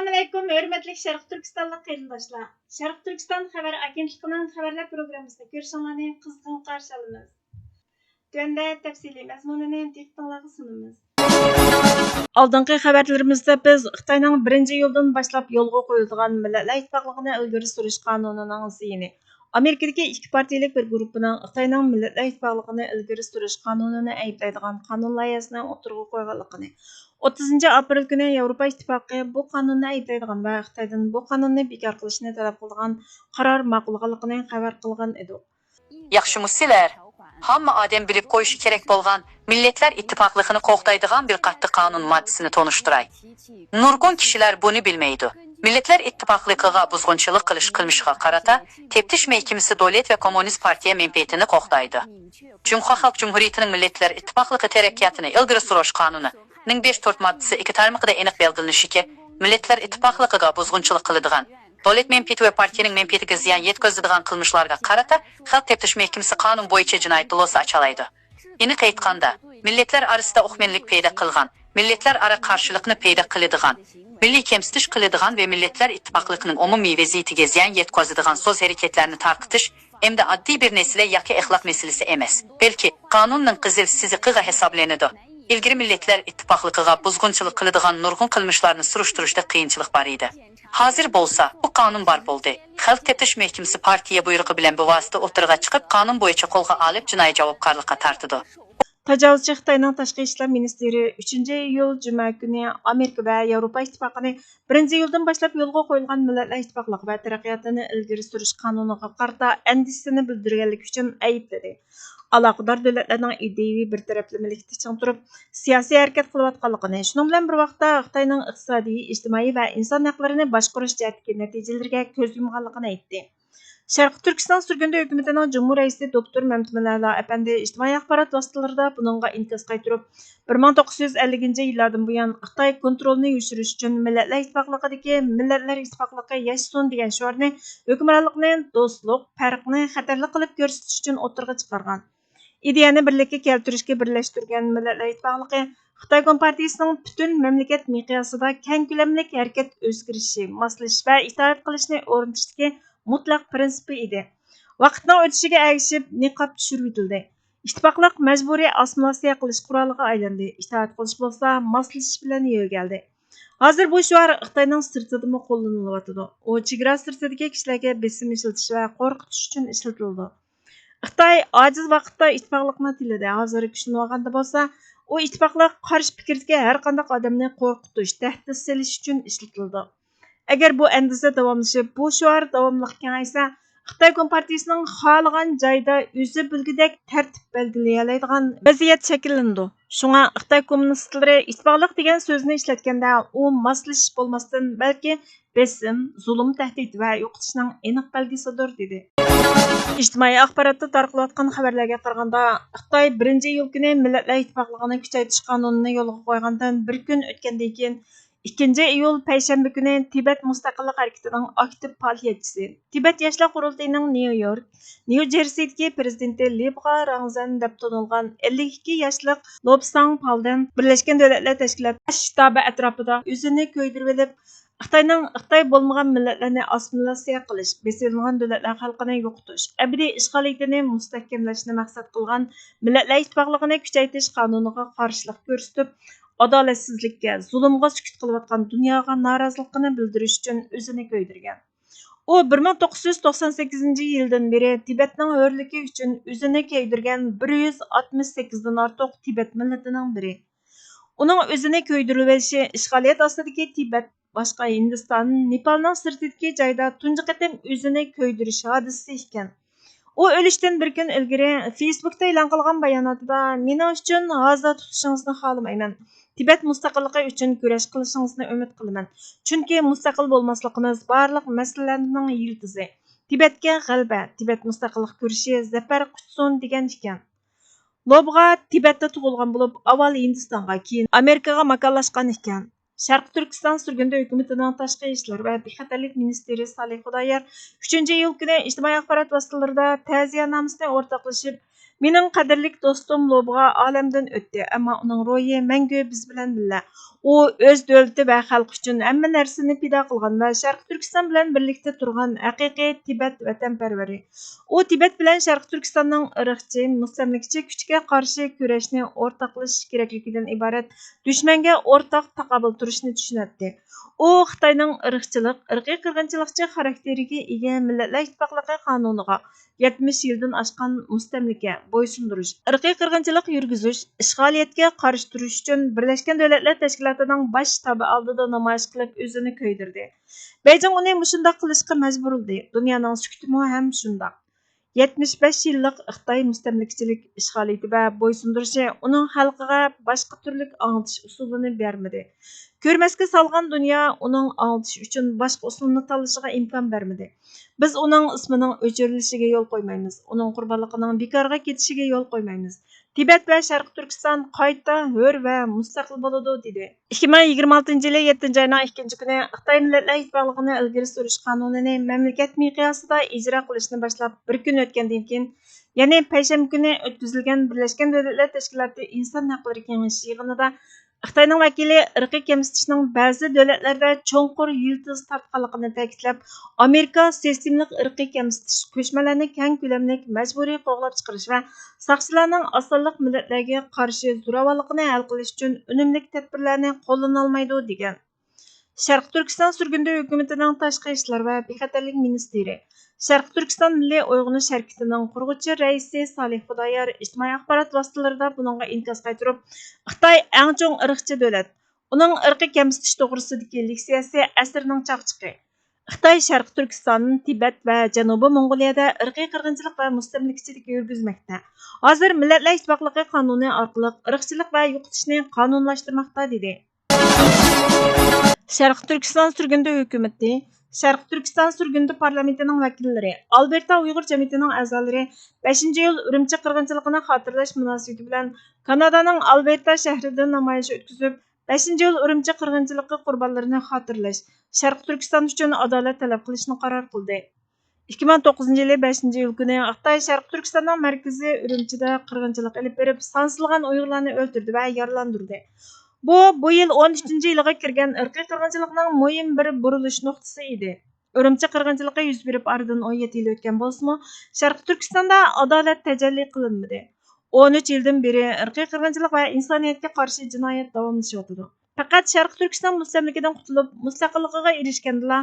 Assalamu alaykum, hörmətli Şərq Türkistanlıq qərindaşlar. Şərq Türkistan xəbər agentliğinin xəbərlər proqramısında görüşünüzü qızğın qarşı alırıq. Tövəndə təfsili məzmununu diqqətinizə sunumuz. Aldınqı xəbərlərimizdə biz Xitayning 1-iyuldan başlap yolğa qoyulğan Millatlar İttifaqlığını ilgiri surish qanununun ziyini. Amerikadagi ikki partiyalik bir guruhining Xitoyning Millatlar İttifaqlığını ilgiri surish qanunini ayblaydigan qonun loyihasini o'tirg'a qo'yganligini 30 aprel kuni Yevropa İttifaqı bu qonunni ayblaydigan va Xitoydan bu qonunni bekor qilishni talab qilgan qaror ma'qulligini xabar qilgan edi. Yaxşı sizlar, hamma odam bilib qo'yishi kerak bo'lgan Millatlar İttifaqlığını qo'g'daydigan bir qattiq qonun moddasini tonishtiray. Nurg'un kishilar buni bilmaydi. Millatlar İttifaqlığıga buzg'unchilik qilish qilmishiga qarata teftish mahkamasi davlat va kommunist partiya menfaatini qo'g'daydi. Jumhur Xalq Cumhuriyetining Millatlar İttifaqlığı taraqqiyotini ilgari surish qonuni 5-4 maddasi 2 tarmoqida aniq belgilanishi ki, Millatlar İttifaqlığıga buzg'unchilik qiladigan, davlat menfaati va partiyaning menfaatiga ziyon yetkazadigan qilmishlarga qarata Xalq teftish mahkamasi qonun bo'yicha jinoyat do'losi ochalaydi. Aniq aytganda, millatlar orasida o'xmanlik paydo qilgan, millatlar ara qarshilikni paydo qiladigan, milliy kamsitish qiladigan va Millatlar İttifaqlığının umumiy vaziyatiga ziyon yetkazadigan so'z harakatlarini tarqitish endi oddiy bir masala yoki axloq masalasi emas, balki qonunning qizil siziqiga hisoblanadi. İlgari Millatlar İttifaqlığıga buzg'unchilik qiladigan nurg'un qilmishlarni surishtirishda qiyinchilik bor edi. Hozir bo'lsa, bu qonun bor bo'ldi. Xalq teftish mahkamasi partiya buyrug'i bilan bu vosita o'tirg'a chiqib, qonun bo'yicha qo'lga olib jinoiy javobgarlikka tortidi. Tajovuzchi Xitoyning tashqi ishlar ministri 3-iyul juma kuni Amerika va Yevropa ittifoqini 1-iyuldan boshlab yo'lga qo'yilgan Millatlar Ittifoqligi va taraqqiyotini ilgari surish qonuniga qarata andisini bildirganlik uchun aybladi. Aloqador davlatlarning ideyaviy bir taraflamalikda ching turib, siyosiy harakat qilayotganligini, shuning bilan bir vaqtda Xitoyning iqtisodiy, ijtimoiy va inson haqlarini boshqarish jihatdagi natijalarga ko'z yumganligini aytdi. Şərq Türkistan sürgündə hökumətinin Cumhur rəisi Doktor Məmtəməli Əpəndi ictimai axbarat vasitələrində bununla inkas qaytırıb, 1950-ci illərdən bu yan Xitay kontrolunu yoshirish üçün Millatlar İttifaqlığıdakı Millatlar İttifaqlığı yaşasın degan şüarni hökmronlikning do'stlik, farqni xatarli qilib ko'rsatish uchun o'tirg'a chiqargan. İdeyani birlikka keltirishga birlashtirgan Millatlar İttifaqlığı Xitoy Kompartiyasining butun mamlakat miqyosida keng ko'lamlik harakat o'zgarishi, moslashish va itoat qilishni o'rnatishdagi mutlaq prinsipi edi. Vaqtning o'tishiga ergashib niqob tushirib etildi. İttifaqlıq majburiy assimilyatsiya qilish quroliga aylandi. Itoat qilish bo'lsa, moslashish bilan yo'galdi. Hozir bu shuar Xitoyning sirtidimi qo'llanilyotidi. U chegara sirtidagi kishilarga besim ishiltish va qo'rqitish uchun ishlatildi. Xitoy ojiz vaqtda ittifoqlikni tilida hozir kuchlanib olganda bo'lsa, u ittifoqlik qarshi fikrdagi har qanday odamni qo'rqitish, tahdid solish uchun ishlatildi. Agar bu andisa davomlashib, bu shuar davomli kengaysa, Xitoy Kompartiyasining xohlagan joyda o'zi bilgudek tartib belgilay oladigan vaziyat shakllandi. Shunga Xitoy kommunistlari ittifoqlik degan so'zni ishlatganda, u moslashish bo'lmasdan, balki besim, zulm, tahdid va yo'qotishning aniq belgisidir dedi. İctimai axborotda tarqalayotgan xabarlarga qaraganda, Xitoy 1-iyul kuni Millatlar İttifaqlığını kuchaytirish qonunini yo'lga qo'ygandan bir kun o'tgandan keyin 2-iyul payshanba kuni Tibet mustaqillik harakatining aktiv faoliyatchisi, Tibet yoshlar qurultayining New Jersey'dagi prezidenti Libqa Rangzan deb tanilgan 52 yoshlik Lobsang Palden Birlashgan Davlatlar Tashkiloti shtabi atrofida o'zini ko'ydirib olib, Xitoy bo'lmagan millatlarni assimilyatsiya qilish, besilgan davlatlar xalqini yo'qotish, abadiy ishg'oliyatini mustahkamlashni maqsad qilgan Millatlar Ittifaqlığını kuchaytirish qonuniga qarshilik ko'rsatib, adolatsizlikka, zulmga sukut qilayotgan dunyoga noroziligini bildirish uchun o'zini ko'ydirgan. U 1998-yildan beri Tibetning hurligi uchun o'zini ko'ydirgan 168 dan ortiq Tibet millatining biri. Uning o'zini ko'ydirib olishi ishg'oliyat ostidagi Tibet, boshqa Hindiston, Nepalning sirtidagi joyda tunji qatim o'zini ko'ydirish hodisasi ekan. U o'lishdan bir kun ilgari Facebookda e'lon qilgan bayonotida "Mening uchun hozir tutishingizni xohlamayman. Tibet mustaqilligi uchun kurash qilishingizni umid qilaman. Chunki mustaqil bo'lmasligimiz barliq masalalarning yildizi. Tibetga g'alaba, Tibet mustaqillik kurashi zafar quchsin" degan ekan. Lobga Tibetda tug'ilgan bo'lib, avval Hindistonga, keyin Amerikaga makonlashgan ekan. Şərq Türkistan sürgündə hökumətinin tashqi ishlar va bexatarlik ministri Salih Xudoyer 3-iyul kuni ijtimoiy axborot vositalarida ta'ziyanomasidan o'rtoqlashib, "Mening qadrlik do'stim Lobga olamdan o'tdi, ammo uning ro'yi mangu biz bilan birga. U u o'z davlati va xalqi uchun hamma narsani pido qilgan va Sharq Turkiston bilan birlikda turgan haqiqiy Tibet vatanparvari. U Tibet bilan Sharq Turkistonning irqchi, mustamlikachi kuchga qarshi kurashni o'rtoqlashish kerakligidan iborat dushmanga o'rtoq taqobil turishni tushunadi. U Xitoyning irqchilik, irqiy qirg'inchilikchi xarakteriga ega Millatlar Ittifoqligi qonuniga 70 yildan oshgan mustamlika, bo'ysundirish, irqiy qirg'inchilik yurgizish, ishg'oliyatga qarshi turish uchun Birlashgan Davlatlar Tashkilotining bosh shtabi oldida namoyish qilib o'zini ko'ydirdi. Beijing uni shundoq qilishga majburladi. Dunyoning sukutimi ham shundoq. 75 yillik Xitoy mustamlikachilik ishg'oliyati va bo'ysundirishi uning xalqiga boshqa turli anglitish usulini bermadi. Ko'rmasga salgan dunyo uning anglitish uchun boshqa usulni tanlashiga imkon bermadi. Biz uning ismining o'chirilishiga yo'l qo'ymaymiz. Uning qurbonligining bekorga ketishiga yo'l qo'ymaymiz. Tibet va Sharq Turkiston qayta hur va mustaqil bo'ladi dedi. 2026 yili 7 oyning 2 kuni Xitoy Millatlar Ittifoqligini ilgari surish qonunini mamlakat miqyosida ijro qilishni boshlab bir kun o'tgandan keyin, ya'ni payshanba kuni o'tkazilgan Birlashgan Davlatlar Tashkiloti Inson haqlari kengashi yig'inida Xitoyning vakili irqiy kamsitishning ba'zi davlatlarda cho'nqur yildiz tortganligini ta'kidlab, Amerika sistemlik irqiy kamsitish, ko'chmalarni keng ko'lamli majburiy qo'g'lab chiqarish va saqchilarning osonlik millatlarga qarshi zo'ravonlikni hal qilish uchun unumli tadbirlarni qo'llana olmaydi degan. Sharq Turkiston surgundi hukumatining tashqi ishlar va bexatarlik ministri, Sharq Turkiston Milliy Uyg'unish harakatining qurg'uvchi raisi Salih Xudoyor ijtimoiy axborot vositalarida buningga inkos qaytarib, Xitoy eng cho'ng irqchi davlat, uning irqiy kamsitish to'g'risidagi leksiyasi asrining chaqchiqi. Xitoy Sharq Turkiston, Tibet va Janubiy Mong'oliyada irqiy qirg'inchilik va mustamlikachilik yurgizmoqda. Hozir Millatlar Ittifoqligi qonuni orqali irqchilik va yo'qotishni qonunlashtirmoqda dedi. Sharq Turkiston surgundi hukumati, Sharq Turkiston surgundi parlamentining vakillari, Alberta Uyg'ur jamiyatining a'zolari 5-yil Urumchi qirg'inchiligini xotirlash munosabati bilan Kanadaning Alberta shahrida namoyish o'tkazib, 5-yil Urumchi qirg'inchiligi qurbonlarini xotirlash, Sharq Turkiston uchun adolat talab qilishni qaror qildi. 2009 yili 5-yil kuni Xitoy Sharq Turkistonning markazi Urumchida qirg'inchilik olib berib, sansizlagan Uyg'urlarni o'ldirdi va yaralandırdı. Bu yil 13-ci yılğa kirgan irqiy qirg'inchilikning muhim bir burilish nuqtasi edi. Urumchi qirg'inchiligi yuz berib aradan 17 yil o'tgan bo'lsa-mu, Sharq Turkistonda adolat tajalli qilinmadi. 13 yildan beri irqiy qirg'inchilik va insoniyatga qarshi jinoyat davomlashyapti. Faqat Sharq Turkiston mustamlikadan qutulib, mustaqilligiga erishganda,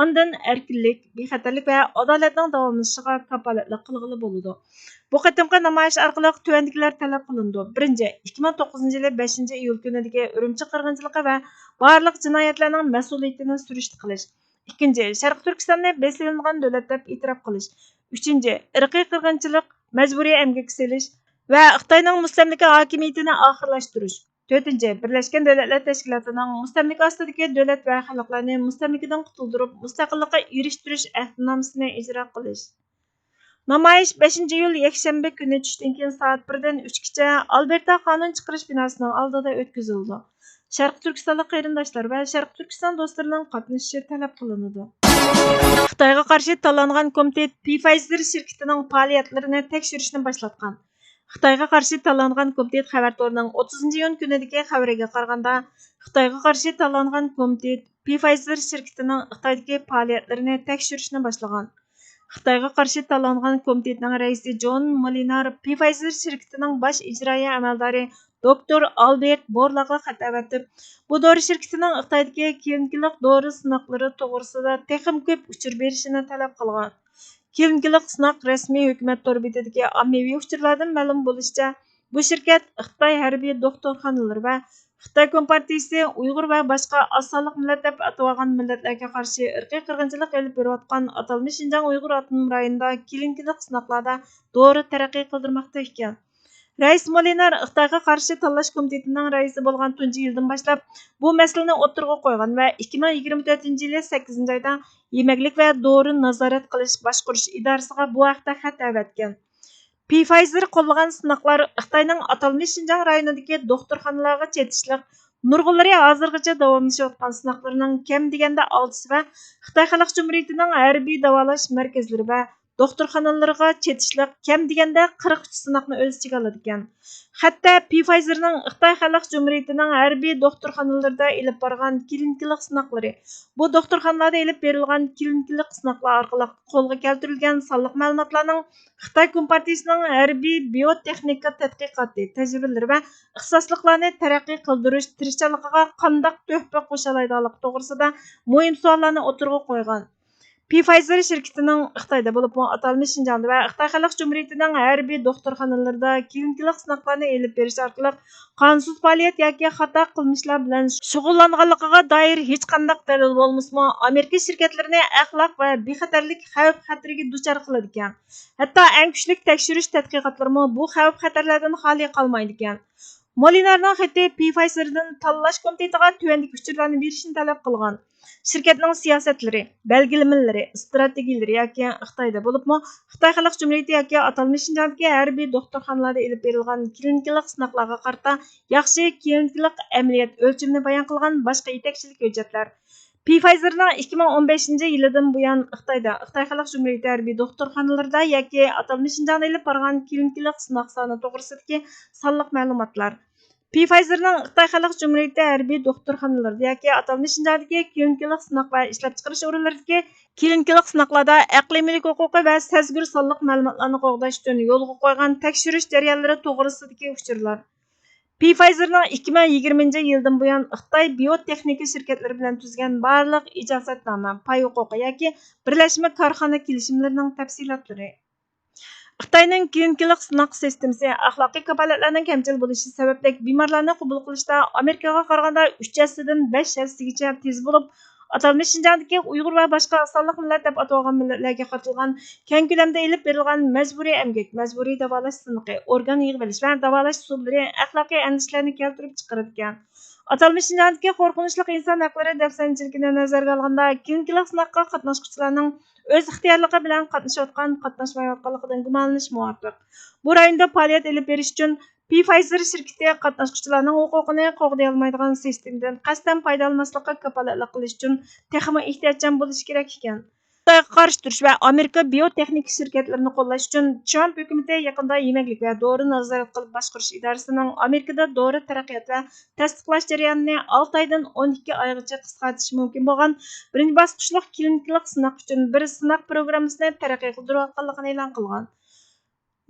ondan erkinlik, bexatarlik va adolatning davomlashishiga kafolatlik qilg'ili bo'ladi. Bu qatimqi namoyish orqali tuvandikilar talab qilindi. Birinchi, 2009 yili 5-iyul kunidagi Urumchi qirg'inchiligi va barliq jinoyatlarning mas'uliyatini surishti qilish. Ikkinchi, Sharq Turkistonni besilingan davlat deb e'tirof qilish. Uchinchi, irqiy qirg'inchilik, majburiy emgak selish va Xitoyning mustamlika hokimiyatini oxirlashtirish. To'rtinchi, Birlashgan Davlatlar Tashkilotining mustamlika ostidagi davlat va xalqlarni mustamlikadan qutuldirib, mustaqillikka erishtirish ahdnomasini ijro qilish. Namoyish 5-iyul yakshanba kuni tushdan keyin soat 1dan 3gacha Alberta qonun chiqarish binosining oldida o'tkazildi. Sharq Turkistonlik qarindoshlar va Sharq Turkiston do'stlarining qatnashishi talab qilinadi. Xitoyga qarshi tanlangan komitet Pfizer shirkatining faoliyatlarini tekshirishni boshlatgan. Xitoyga qarshi tanlangan komitet xabar torining 30-iyun kunidagi xabariga qaraganda, Xitoyga qarshi tanlangan komitet Pfizer shirkatining Xitoydagi faoliyatlarini tekshirishni boshlagan. Xitoyga qarshi tanlangan komitetning raisi John Molinar Pfizer shirkatining bosh ijroiya amaldori doktor Albert Borlaga xat avatib, bu dori shirkatining Xitoydagi klinik dori sinoqlari to'g'risida texim ko'p uchur berishini talab qilgan. Klinik sinoq rasmiy hukumat torbidagi ommaviy uchurlardan ma'lum bo'lishicha, bu shirkat Xitoy harbiy doktorxonalari va Xitoy Kompartiyasi Uyg'ur va boshqa osonliq millat deb atalgan millatlarga qarshi irqiy qirg'inchilik olib berayotgan atalmish Xinjiang Uyg'ur avtonom rayonida klinik sinoqlarda dori taraqqiy qildirmoqda ekan. Rais Molinar Xitoyga qarshi tanlash komitetining raisi bo'lgan tunji yildan boshlab bu masalani o'ttirg'a qo'ygan va 2024-yili 8-oyda yemaklik va dori nazorat qilish boshqarish idorasiga bu haqda xat avatgan. Pfizer qo'llagan sinoqlar Xitoyning atalmish Xinjiang rayonidagi doktorxonalarga chetishliq, nurg'unlari hozirgacha davomlashayotgan sinoqlarning kam deganda 6 va Xitoy Xalq Jumhuriyatining harbiy davolash markazlari va doktorxonalarga chetishliq kam deganda 43 sınaqni o'z ichiga oladi ekan. Hatto Pfizerning Xitoy Xalq Jumhuriyatining harbiy doktorxonalarida ilib borgan klinikalik sınaqlari, bu doktorxonalarda ilib berilgan klinikalik sınaqlar orqali qo'lga keltirilgan sonliq ma'lumotlarning Xitoy Kompartiyasining harbiy biotexnika tadqiqoti, tajribalari va ixtisosliklarni taraqqiy qildirish tirishchiligiga qanday töhfa qo'sha oladiganligi to'g'risida muhim savollarni o'tirg'a qo'ygan. Pfizer şirketining Xitoyda bo'lib atalmish Şinjan'da va Xitoy Xalq Jumhuriyatining harbiy doktorxonalarida klinikalik sınaqlarni elib berish orqali qonsiz faoliyat yoki xato qilmishlar bilan shug'ullanganligiga doir hech qanday dalil bo'lmasmi, Amerika shirkatlarini axloq va bexatarlik xavf-xatariga duchor qiladi ekan. Hatto eng kuchli tekshirish tadqiqotlarimi bu xavf-xatarlardan xoli qolmaydi ekan. Molinarning xati Pfizer'dan tanlash komitetiga tuvandagi uchurlarni berishni talab qilgan. Şirketning siyosatlari, belgilamalari, strategiyalari yoki Xitoyda bo'libmi, Xitoy Xalq Jumhuriyati yoki atalmish Şinjandagi harbiy doktorxonalarda ilib berilgan klinikalik sınaqlarga qarata yaxshi klinikalik amaliyot o'lchimini bayon qilgan boshqa yetakchilik hujjatlar. Pfizerning 2015-yildan buyon Xitoyda Xitoy Xalq Jumhuriyati harbiy doktorxonalarida yoki atalmish Şinjanda ilib borgan klinikalik sınaq soni to'g'risidagi sonliq ma'lumotlar. Pfizerning Xitoy Xalq Jumhuriyati harbiy doktorxonalarida yoki atalmish Şinjandagi klinikalik sınaq va ishlab chiqarish o'rinlaridagi klinikalik sınaqlarda aqliy mulk huquqi va sezgir sonliq ma'lumotlarni qo'g'dash uchun yo'lga qo'ygan tekshirish jarayonlari to'g'risidagi uchurlar. Pfizerning 2020-yildan buyon Xitoy biotexnika shirkatlari bilan tuzgan barliq ijozatnoma, pay huquqi yoki birlashma korxona kelishimlarining tafsilotlari. Xitoyning klinikalik sınaq sistemasi axloqiy kafolatlarning kamchil bo'lishi sababli bemorlarni qabul qilishda Amerikaga qaraganda 3 haftadan 5 haftagacha tez bo'lib, atalmish Şinjandagi Uyg'ur va boshqa sonliq millat deb atalgan millatlarga qatilgan keng ko'lamda ilib berilgan majburiy emgak, majburiy davolash sınaqi, organ yig'ib olish va davolash usullari axloqiy andishlarni keltirib chiqaradi ekan. Atalmish Şinjandagi qo'rqinchli inson haqlari dafsanchiligini nazarga olganda klinikalik sınaqqa qatnashuvchilarning o'z ixtiyorligi bilan qatnashayotgan, qatnashmayotganligidan gumonlanish muvofiq. Bu rayonda faoliyat ilib berish uchun Pfizer şirketi qatnashuvchilarning huquqini qo'g'day olmaydigan sistemadan qasddan foydalanmaslikka kafolatlik qilish uchun texmi ehtiyotchan bo'lish kerak ekan. Xitoyga qarshi turish va Amerika biotexnika shirkatlarini qo'llash uchun Trump hukumati yaqinda Yemaklik va dori nazorat qilib boshqarish idorasining Amerikada dori taraqqiyot va tasdiqlash jarayonini 6 oydan 12 oygacha qisqartirish mumkin bo'lgan birinchi bosqichli klinikalik sınaq uchun bir sınaq programmasini taraqqiy qildirayotganligini e'lon qilgan.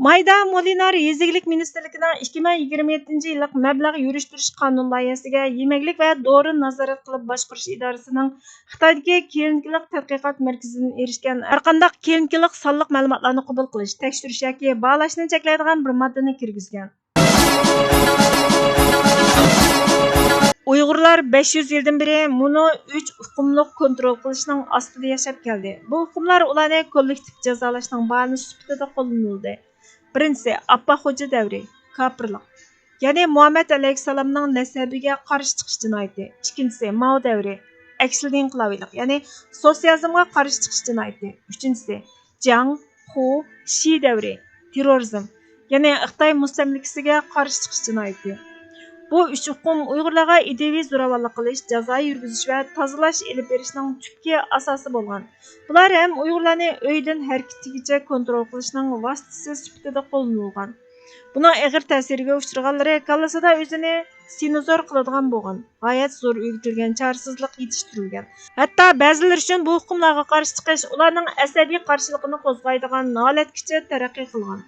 Mayda Molinar Yezigilik Ministerligining 2027-yillik mablag' yurishtirish qonun loyihasiga Yemaklik va dori nazorat qilib boshqarish idorasining Xitoydagi klinikalik tadqiqot markazidan erishgan har qanday klinikalik sonliq ma'lumotlarni qabul qilish, tekshirish yoki baholashni cheklaydigan bir moddani kirgizgan. Uyg'urlar 500 yildan beri buni 3 huquqliq kontrol qilishning ostida yashab keldi. Bu huquqlar ularni kollektiv jazolashning bahona sifatida qo'llanildi. Birinchisi, Abba Xo'ja davri, kofirlik. Ya'ni Muhammad alayhissalomning nasabiga qarshi chiqish jinoyati. Ikkinchisi, Mao davri, aksil inqilobiylik, ya'ni sotsializmga qarshi chiqish jinoyati. Uchinchisi, Jiang Hu Shi davri, terrorizm, ya'ni Xitoy mustamlikasiga qarshi chiqish jinoyati. Bu üç hukum Uyg'urlarga ideviy zo'ravonlik qilish, jazo yurgizish va tozalash elib berishning tubki asosi bo'lgan. Bular ham Uyg'urlarni uydan harakatigacha kontrol qilishning vositasi sifatida qo'llanilgan. Buning og'ir ta'siriga uchraganlari kallasida o'zini sinozor qiladigan bo'lgan. G'oyat zo'r o'rgatilgan chorsizlik yetishtirilgan. Hatto ba'zilar uchun bu hukumlarga qarshi chiqish ularning asabiy qarshiligini qo'zg'aydigan holatgacha taraqqiy qilgan.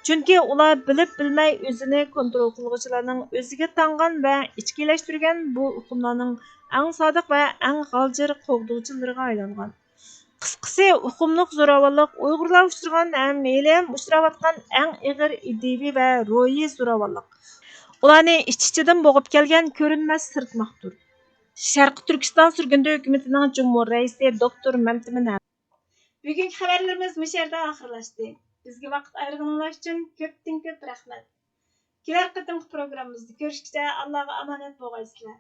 Chunki ular bilib bilmay o'zini kontrol qiluvchilarning o'ziga tangan va ichkilashtirgan bu hukumlarning eng sodiq va eng g'aljir qo'g'duvchilariga aylangan. Qisqasi, hukumliq zo'ravonlik Uyg'urlar uchragan ham me'lim uchrayotgan eng og'ir ideviy va ro'yi zo'ravonlik. Ularni ich-ichidan bo'g'ib kelgan ko'rinmas sirtmoqdir. Sharqi Turkiston surgundi hukumatining Jumhur raisi doktor Mamtimin. Bugungi xabarlarimiz bu yerda oxirlashdi. Bizga vaqt ayirganingiz uchun ko'p rahmat. Kelar qatimki programmamizda ko'rishguncha Allohga omonat bo'lgaysizlar.